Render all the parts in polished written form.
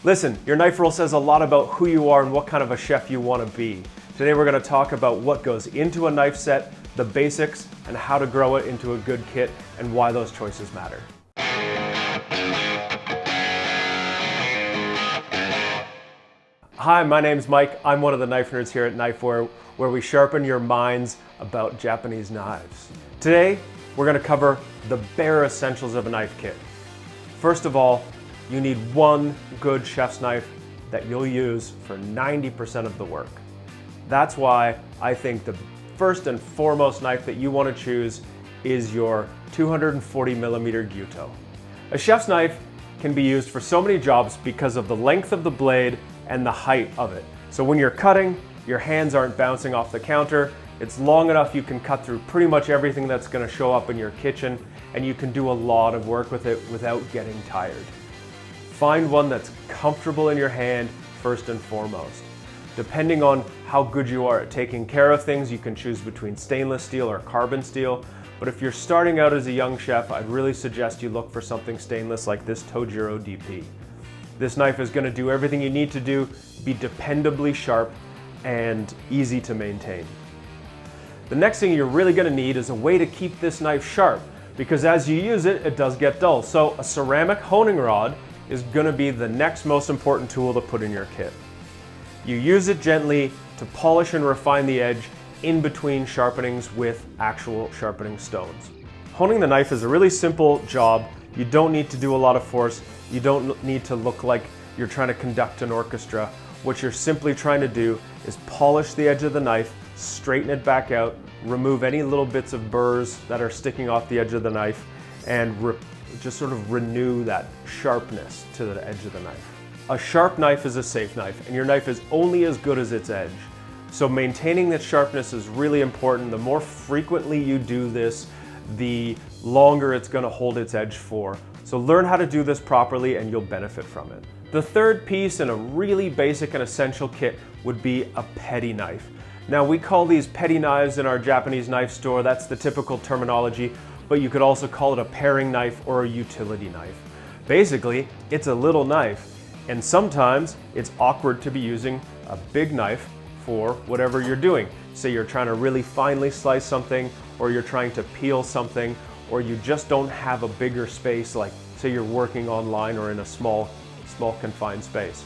Listen, your knife roll says a lot about who you are and what kind of a chef you want to be. Today we're going to talk about what goes into a knife set, the basics, and how to grow it into a good kit, and why those choices matter. Hi, my name's Mike. I'm one of the knife nerds here at Knifewear, where we sharpen your minds about Japanese knives. Today, we're going to cover the bare essentials of a knife kit. First of all, you need one good chef's knife that you'll use for 90% of the work. That's why I think the first and foremost knife that you want to choose is your 240mm gyuto. A chef's knife can be used for so many jobs because of the length of the blade and the height of it. So when you're cutting, your hands aren't bouncing off the counter. It's long enough you can cut through pretty much everything that's going to show up in your kitchen, and you can do a lot of work with it without getting tired. Find one that's comfortable in your hand first and foremost. Depending on how good you are at taking care of things, you can choose between stainless steel or carbon steel. But if you're starting out as a young chef, I'd really suggest you look for something stainless like this Tojiro DP. This knife is going to do everything you need to do, be dependably sharp and easy to maintain. The next thing you're really going to need is a way to keep this knife sharp, because as you use it, it does get dull. So a ceramic honing rod is going to be the next most important tool to put in your kit. You use it gently to polish and refine the edge in between sharpenings with actual sharpening stones. Honing the knife is a really simple job. You don't need to do a lot of force. You don't need to look like you're trying to conduct an orchestra. What you're simply trying to do is polish the edge of the knife, straighten it back out, remove any little bits of burrs that are sticking off the edge of the knife, and just sort of renew that sharpness to the edge of the knife. A sharp knife is a safe knife, and your knife is only as good as its edge. So maintaining that sharpness is really important. The more frequently you do this, the longer it's going to hold its edge for. So learn how to do this properly and you'll benefit from it. The third piece in a really basic and essential kit would be a petty knife. Now we call these petty knives in our Japanese knife store. That's the typical terminology, but you could also call it a paring knife or a utility knife. Basically, it's a little knife, and sometimes it's awkward to be using a big knife for whatever you're doing. Say you're trying to really finely slice something, or you're trying to peel something, or you just don't have a bigger space, like say you're working online or in a small confined space.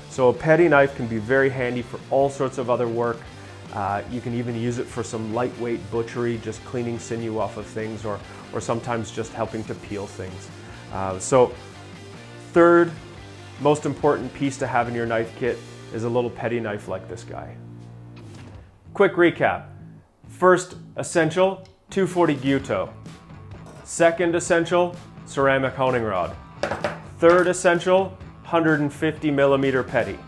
So a petty knife can be very handy for all sorts of other work. You can even use it for some lightweight butchery, just cleaning sinew off of things, or sometimes just helping to peel things. So third most important piece to have in your knife kit is a little petty knife like this guy. Quick recap. First essential, 240 gyuto. Second essential, ceramic honing rod. Third essential, 150mm petty.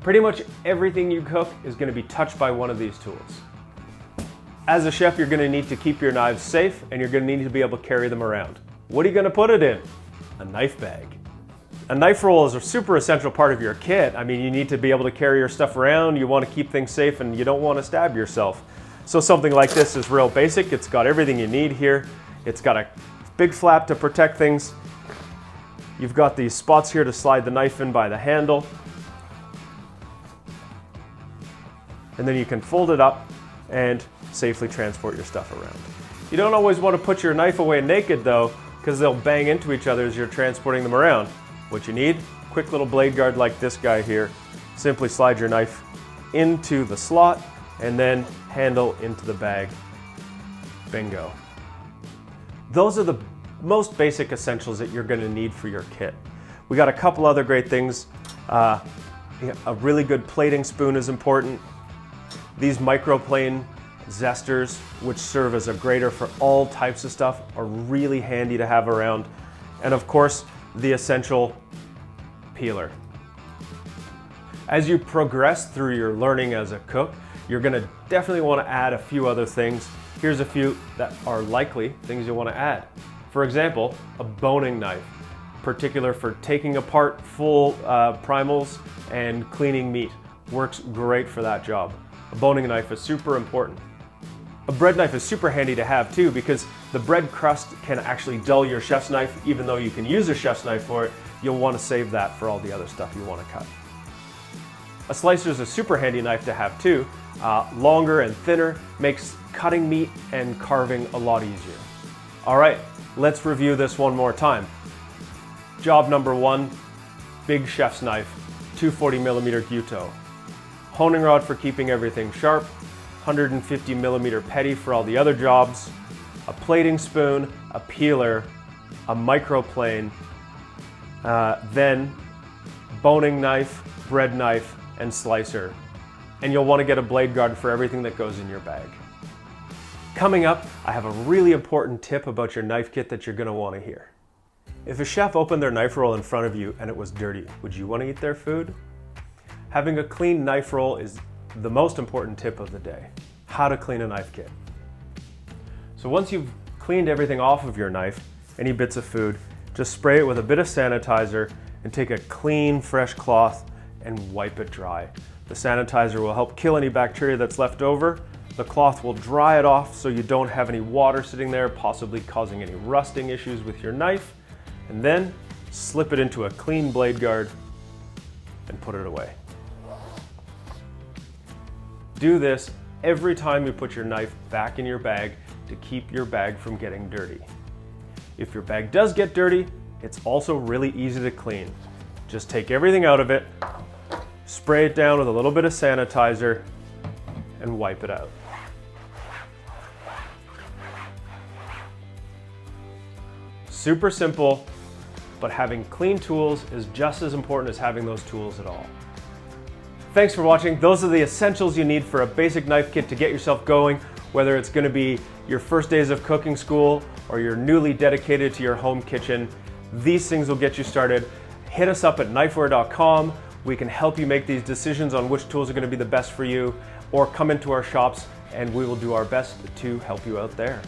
Pretty much everything you cook is going to be touched by one of these tools. As a chef, you're going to need to keep your knives safe, and you're going to need to be able to carry them around. What are you going to put it in? A knife bag. A knife roll is a super essential part of your kit. I mean, you need to be able to carry your stuff around, you want to keep things safe, and you don't want to stab yourself. So something like this is real basic. It's got everything you need here. It's got a big flap to protect things. You've got these spots here to slide the knife in by the handle. And then you can fold it up and safely transport your stuff around. You don't always want to put your knife away naked though, because they'll bang into each other as you're transporting them around. What you need, quick little blade guard like this guy here. Simply slide your knife into the slot and then handle into the bag. Bingo. Those are the most basic essentials that you're going to need for your kit. We got a couple other great things. A really good plating spoon is important. These microplane zesters, which serve as a grater for all types of stuff, are really handy to have around. And of course, the essential peeler. As you progress through your learning as a cook, you're going to definitely want to add a few other things. Here's a few that are likely things you want to add. For example, a boning knife, particular for taking apart full primals and cleaning meat. Works great for that job. A boning knife is super important. A bread knife is super handy to have too, because the bread crust can actually dull your chef's knife. Even though you can use a chef's knife for it, you'll want to save that for all the other stuff you want to cut. A slicer is a super handy knife to have too. Longer and thinner makes cutting meat and carving a lot easier. All right, let's review this one more time. Job number 1, big chef's knife, 240mm gyuto. Honing rod for keeping everything sharp, 150mm petty for all the other jobs, a plating spoon, a peeler, a microplane, then boning knife, bread knife, and slicer. And you'll want to get a blade guard for everything that goes in your bag. Coming up, I have a really important tip about your knife kit that you're going to want to hear. If a chef opened their knife roll in front of you and it was dirty, would you want to eat their food? Having a clean knife roll is the most important tip of the day. How to clean a knife kit. So once you've cleaned everything off of your knife, any bits of food, just spray it with a bit of sanitizer and take a clean, fresh cloth and wipe it dry. The sanitizer will help kill any bacteria that's left over. The cloth will dry it off so you don't have any water sitting there, possibly causing any rusting issues with your knife. And then slip it into a clean blade guard and put it away. Do this every time you put your knife back in your bag to keep your bag from getting dirty. If your bag does get dirty, it's also really easy to clean. Just take everything out of it, spray it down with a little bit of sanitizer, and wipe it out. Super simple, but having clean tools is just as important as having those tools at all. Thanks for watching. Those are the essentials you need for a basic knife kit to get yourself going, whether it's going to be your first days of cooking school or you're newly dedicated to your home kitchen. These things will get you started. Hit us up at knifewear.com. We can help you make these decisions on which tools are going to be the best for you, or come into our shops and we will do our best to help you out there.